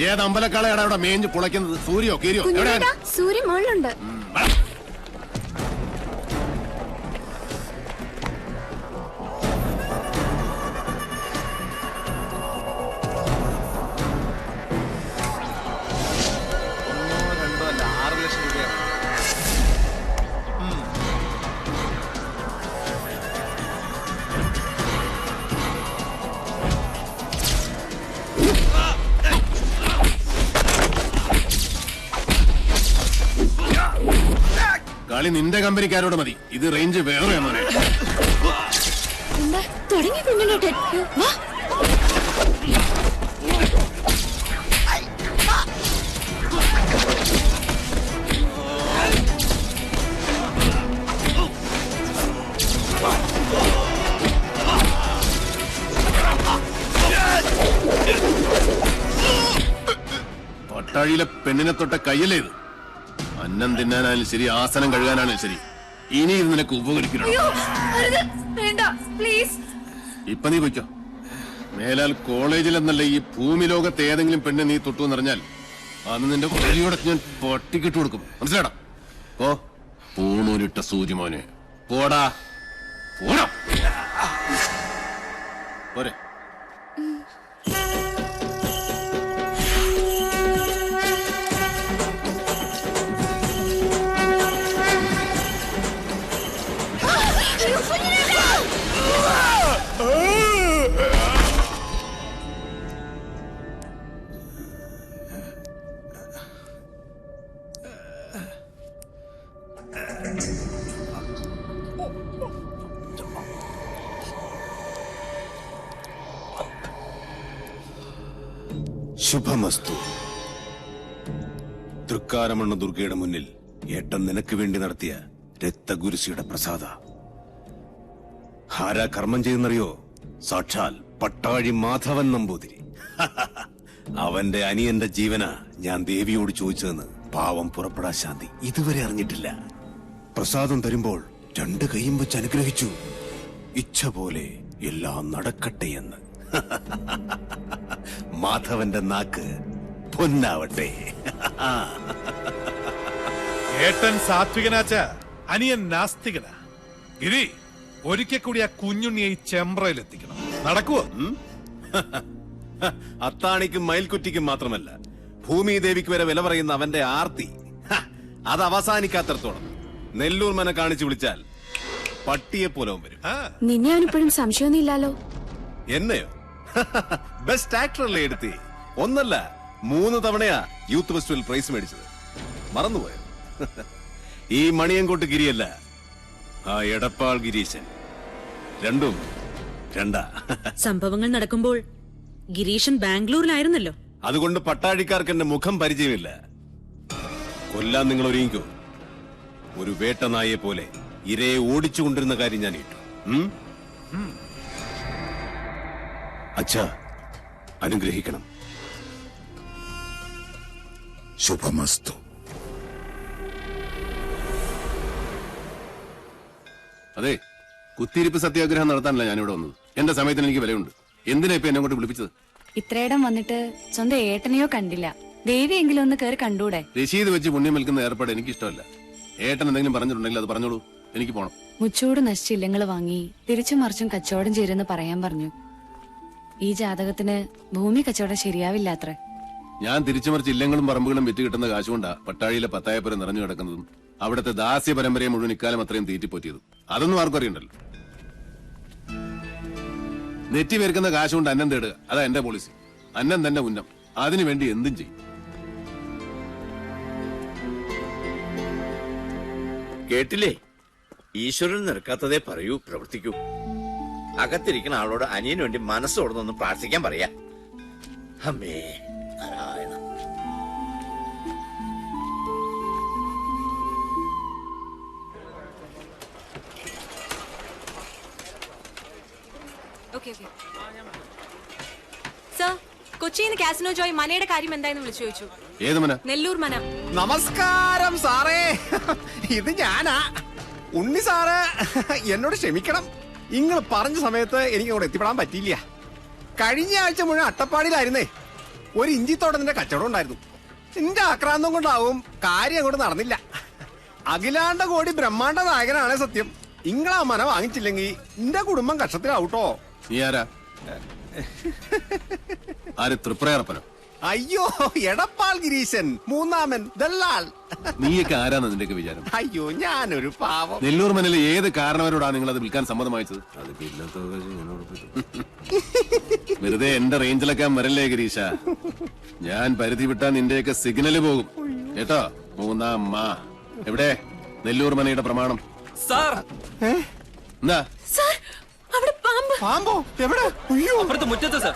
ഏത് അമ്പലക്കാളയാണ് അവിടെ മേഞ്ഞ് പുളയ്ക്കുന്നത്? സൂര്യോ കീരിയോ? സൂര്യ മുകളിലുണ്ട്. കളി നിന്റെ കമ്പനിക്കാരോട് മതി. ഇത് റേഞ്ച് വേറെ മോനെ. തുടങ്ങി കുഞ്ഞിലോട്ട് പട്ടാഴിയിലെ പെണ്ണിനെ തൊട്ട കയ്യല്ലേ ഇത്? അന്നം തിന്നാനാലും ശരി, ആസനം കഴുകാനാലും ശരി, ഇനി ഇത് നിനക്ക് ഉപകരിക്കണം. ഇപ്പൊ നീ പൊയ്ക്കോ. മേലാൽ കോളേജിൽ എന്നല്ല ഈ ഭൂമി ലോകത്ത് ഏതെങ്കിലും പെണ്ണ് നീ തൊട്ടു എന്നറിഞ്ഞാൽ അന്ന് നിന്റെ കൊലയോടെ ഞാൻ പട്ടിക്കിട്ട് കൊടുക്കും. മനസ്സിലാടാ? ഓ പൂണൂരിട്ട സൂര്യമോനെ, പോടാ പോടാ പോരെ. ശുഭമസ്തു. തൃക്കാരമണ്ണ ദുർഗയുടെ മുന്നിൽ ഏട്ടൻ നിനക്ക് വേണ്ടി നടത്തിയ രക്തഗുരുസിയുടെ പ്രസാദ. ആരാ കർമ്മം ചെയ്യുന്നറിയോ? സാക്ഷാൽ പട്ടാഴി മാധവൻ നമ്പൂതിരി. അവന്റെ അനിയന്റെ ജീവന ഞാൻ ദേവിയോട് ചോദിച്ചതെന്ന് പാവം പുറപ്പെടാ ശാന്തി ഇതുവരെ അറിഞ്ഞിട്ടില്ല. പ്രസാദം തരുമ്പോൾ 2 കൈയും വെച്ച് അനുഗ്രഹിച്ചു. ഇച്ഛ പോലെ എല്ലാം നടക്കട്ടെ എന്ന്. മാധവന്റെ നാക്ക് പൊന്നാവട്ടെ. ഏട്ടൻ സാത്വികനാച്ച, അനിയൻ നാസ്തികനാ. ഗിരി, ഒരിക്കൽ കൂടി ആ കുഞ്ഞുണ്ണിയെ ചെമ്പ്രയിലെത്തിക്കണം. നടക്കുവോ? അത്താണിക്കും മയിൽക്കുറ്റിക്കും മാത്രമല്ല, ഭൂമിദേവിക്ക് വരെ വില പറയുന്ന അവന്റെ ആർത്തി അത് അവസാനിക്കാത്തടത്തോളം നെല്ലൂർ മന കാണിച്ചു വിളിച്ചാൽ പട്ടിയെ പോലെ വരും. നിന്നെ അവനിപ്പോഴും സംശയമൊന്നും ഇല്ലാലോ? എന്നെയോ? ബെസ്റ്റ് ആക്ടറല്ലേ എടുത്തി? 1 അല്ല 3 തവണയാ യൂത്ത് ഫെസ്റ്റിവൽ പ്രൈസ് മേടിച്ചത്. മറന്നുപോയോ? ഈ മണിയങ്കോട്ട് ഗിരിയല്ല, ആ എടപ്പാൾ ഗിരീശൻ. രണ്ടും രണ്ടാ. സംഭവങ്ങൾ നടക്കുമ്പോൾ ഗിരീശൻ ബാംഗ്ലൂരിലായിരുന്നല്ലോ. അതുകൊണ്ട് പട്ടാഴിക്കാർക്ക് എന്റെ മുഖം പരിചയമില്ല. കൊല്ലാൻ നിങ്ങൾ ഒരുങ്ങിക്കോ. ഒരു വേട്ടനായെ പോലെ ഇരയെ ഓടിച്ചുകൊണ്ടിരുന്ന കാര്യം ഞാൻ ഇട്ടു. അച്ഛാ, അനുഗ്രഹിക്കണം. ശുഭമസ്തു. അതെ, കുത്തിയിരിപ്പ് സത്യാഗ്രഹം നടത്താനല്ല ഞാനിവിടെ വന്നത്. എന്റെ സമയത്തിന് എനിക്ക് വിലയുണ്ട്. എന്തിനാ ഇപ്പൊ എന്നെ കൊണ്ട് വിളിപ്പിച്ചത്? ഇത്രയിടം വന്നിട്ട് സ്വന്തം ഏട്ടനെയോ കണ്ടില്ല. ദേവിയെങ്കിലും ഒന്ന് കയറി കണ്ടൂടെ? രശീത് വെച്ച് പുണ്യം വിൽക്കുന്ന ഏർപ്പാട് എനിക്ക് ഇഷ്ടമല്ല. ഏട്ടൻ എന്തെങ്കിലും പറഞ്ഞിട്ടുണ്ടെങ്കിൽ അത് പറഞ്ഞോളൂ, എനിക്ക് പോണം. മുച്ചൂട് നശിച്ച ഇല്ലങ്ങൾ വാങ്ങി തിരിച്ചു മറിച്ചും കച്ചവടം ചേരുന്ന് പറയാൻ പറഞ്ഞു. ഈ ജാതകത്തിന് ഭൂമി കച്ചവടം ശരിയാവില്ലാത്ര. ഞാൻ തിരിച്ചുമറിച്ച് ഇല്ലങ്ങളും പറമ്പുകളും വിറ്റ് കിട്ടുന്ന കാശുകൊണ്ടാ പട്ടാഴിയിലെ പത്തായപ്പുരം നിറഞ്ഞു കിടക്കുന്നതും അവിടുത്തെ ദാസ്യ പരമ്പരയെ മുഴുവൻ ഇക്കാലം അത്രയും തീറ്റിപ്പോറ്റിയതും. അതൊന്നും ആർക്കും അറിയണ്ടല്ലോ. നെറ്റി പേർക്കുന്ന കാശുകൊണ്ട് അന്നം തേടുക, അതാ എന്റെ പോളിസി. അന്നം തന്നെ ഉന്നം, അതിനുവേണ്ടി എന്തും ചെയ്യും. കേട്ടില്ലേ? ഈശ്വരൻ നിൽക്കാത്തതേ പറയൂ, പ്രവർത്തിക്കൂ. അകത്തിരിക്കുന്ന ആളോട് അനിയന് വേണ്ടി മനസ്സോടൊന്ന് പ്രാർത്ഥിക്കാൻ പറയാ. അമ്മേ നാരായണ. സർ, കൊച്ചിയിൽ നിന്ന് കാസിനോ ജോയ് മനയുടെ കാര്യം എന്തായെന്ന് വിളിച്ചു ചോദിച്ചു. ഏത് മന? നെല്ലൂർ മന. നമസ്കാരം സാറേ, ഇത് ഞാനാ. ഉണ്ണി സാറ് എന്നോട് ക്ഷമിക്കണം. നിങ്ങൾ പറഞ്ഞ സമയത്ത് എനിക്ക് അവിടെ എത്തിപ്പെടാൻ പറ്റിയില്ല. കഴിഞ്ഞ ആഴ്ച മുഴുവൻ അട്ടപ്പാടിയിലായിരുന്നേ. ഒരു ഇഞ്ചിത്തോട്ടത്തിന്റെ കച്ചവടം ഉണ്ടായിരുന്നു. നിന്റെ ആക്രാന്തം കൊണ്ടാവും കാര്യം അങ്ങോട്ട് നടന്നില്ല. അഖിലാണ്ട കോടി ബ്രഹ്മാണ്ട നായകനാണ് സത്യം. ഇങ്ങളാ മന വാങ്ങിച്ചില്ലെങ്കിൽ നിന്റെ കുടുംബം കഷ്ടത്തിലാവൂട്ടോ. നീ ആരാ? ആര്? തൃപ്രയർപ്പനോ? അയ്യോ, എടപ്പാൾ ഗിരീശൻ, മൂന്നാമൻ, ദല്ലാൾ. നീയൊക്കെ ആരാന്ന് നിന്റെയൊക്കെ വിചാരം? അയ്യോ, ഞാനൊരു പാവം. നെല്ലൂർ മനയിലെ ഏത് കാരണവരോടാണ് നിങ്ങൾ അത് വിൽക്കാൻ സമ്മതം വായിച്ചത്? വെറുതെ എന്റെ റേഞ്ചിലൊക്കെ വരല്ലേ ഗിരീശ. ഞാൻ പരിധി വിട്ടാ നിന്റെയൊക്കെ സിഗ്നല് പോകും കേട്ടോ. മൂന്നാം മാ എവിടെ? നെല്ലൂർ മനയുടെ പ്രമാണം എന്താ? പാമ്പോ? എവിടെ? അയ്യോ, മുറ്റത്ത് സർ.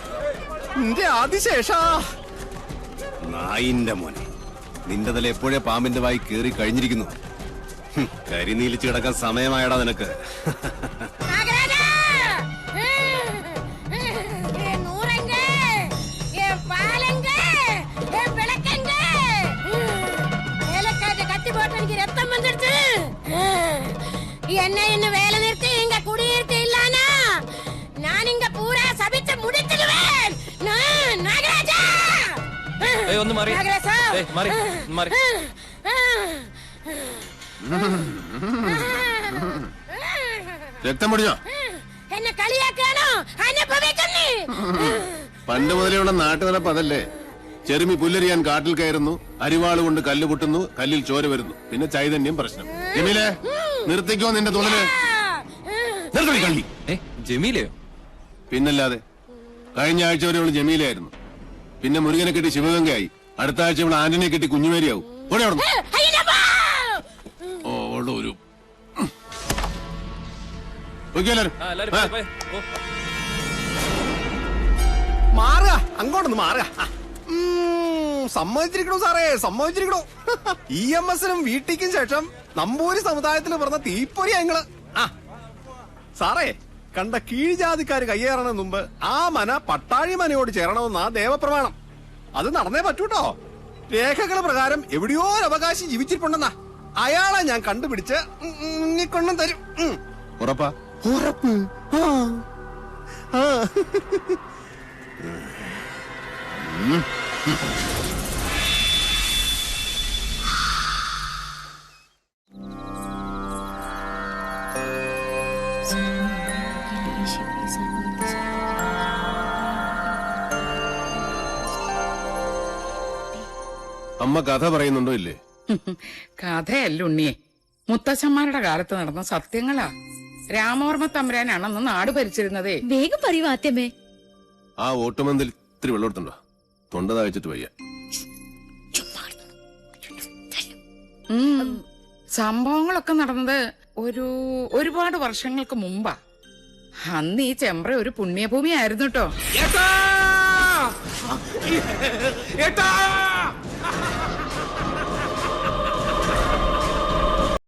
നിന്റെ ആദിശേഷാ. നായിന്റെ മോനെ, നിന്റെ തല എപ്പോഴേ പാമ്പിന്റെ വായി കേറി കഴിഞ്ഞിരിക്കുന്നു. കരിനീലിച്ച് കിടക്കാൻ സമയമായടാ നിനക്ക്. என்ன என்ன வேலை நிறுத்தி இங்க குடியிருக்க இல்லானா நான் இங்க பூரா சபிச்சு முடிச்சிடுவேன். நாகராஜா, ഒന്ന് മാറി. മാറി മാറി. രക്തം പൊടിഞ്ഞോ? എന്നെ കളിയാക്കാനോ? അനുഭവിക്കുന്നേ. പണ്ട് മുതലുള്ള നാട്ടുനടപ്പ് അതല്ലേ. ചെറുമി പുല്ലരിയാൻ കാട്ടിൽ കയറുന്നു, അരിവാള് കൊണ്ട് കല്ല് പൊട്ടുന്നു, കല്ലിൽ ചോര വരുന്നു, പിന്നെ ചൈതന്യം പ്രശ്നം. ജമീലേ, നിർത്തിക്കോ നിന്റെ തുണല്. കള്ളി ജമീലയോ? പിന്നല്ലാതെ. കഴിഞ്ഞ ആഴ്ച വരെ അവള് ജമീലയായിരുന്നു. പിന്നെ മുരുകനെ കെട്ടി ശിവഗംഗയായി. അടുത്ത ആഴ്ച ഇവിടെ ആന്റണിയെ കെട്ടി കുഞ്ഞുമേരിയാവും. ഓടെ അവിടെ ഒരു മാറുക, അങ്ങോട്ടൊന്ന് മാറുക. സമ്മതിച്ചിരിക്കണോ സാറേ, സമ്മതിച്ചിരിക്കണോ. EMS-നും വീട്ടിക്കും ശേഷം നമ്പൂരി സമുദായത്തിൽ പറഞ്ഞ തീപ്പൊരിയാ നിങ്ങള്. സാറേ, കണ്ട കീഴ്ജാതിക്കാര് കയ്യേറണ മുമ്പ് ആ മന പട്ടാഴി മനയോട് ചേരണമെന്നാ ദേവപ്രമാണം. അത് നടന്നേ പറ്റൂട്ടോ. രേഖകൾ പ്രകാരം എവിടെയോ ഒരു അവകാശി ജീവിച്ചിട്ടുണ്ടെന്നാ. അയാളെ ഞാൻ കണ്ടുപിടിച്ച് കൊണ്ടും തരും. ഉറപ്പാ? ഉറപ്പ്. അമ്മ കഥ പറയുന്നുണ്ടോ ഇല്ലേ? കഥയല്ല ഉണ്ണിയെ, മുത്തച്ഛന്മാരുടെ കാലത്ത് നടന്ന സത്യങ്ങളാ. രാമവർമ്മ തമ്പുരാനാണെന്ന് നാട് ഭരിച്ചിരുന്നതേ. വേഗം പറയൂ ആദ്യമേ. ആ ഓട്ടുമന്തിൽ ഇത്തിരി വെള്ളമെടുത്തുണ്ടോ? തൊണ്ട താഴ്ചിട്ട് വയ്യ. സംഭവങ്ങളൊക്കെ നടന്നത് ഒരുപാട് വർഷങ്ങൾക്ക് മുമ്പാ. അന്ന് ഈ ചെമ്പ്ര ഒരു പുണ്യഭൂമി ആയിരുന്നു കേട്ടോ.